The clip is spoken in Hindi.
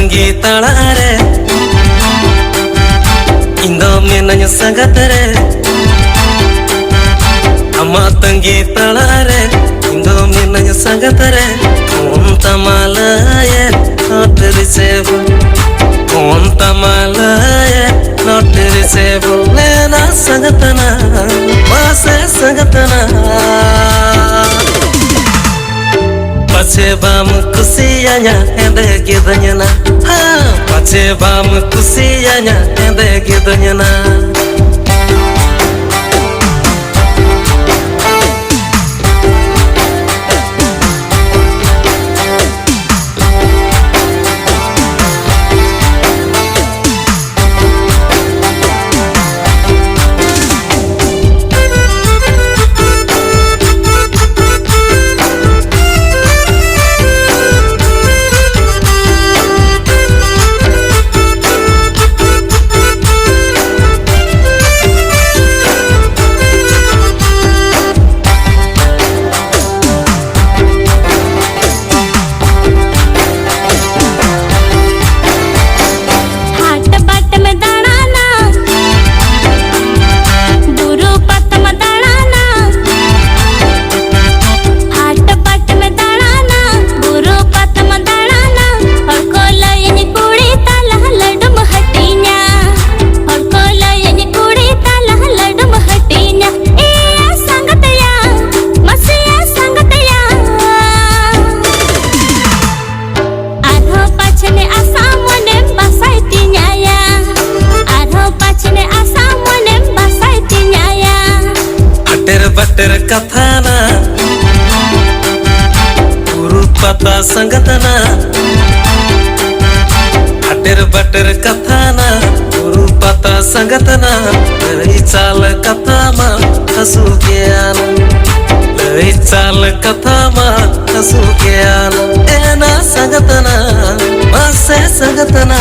तंगी तड़ारे इंदो मिनाñ संगत रे अमा तंगी तड़ारे इंदो मिनाñ संगत रे onta malaye not reachable onta malaye not reachable lena sangatana mase sangatana pache bam kusiyanya ende gidanyana ha pache bam kusiyanya ende gidanyana बटर कथाना गुरु पता संगतना अटर बटर कथाना गुरु पता संगतना लई चाल कथा मा हसु ज्ञान लई चाल कथा मा हसु ज्ञान एना संगतना मासे संगतना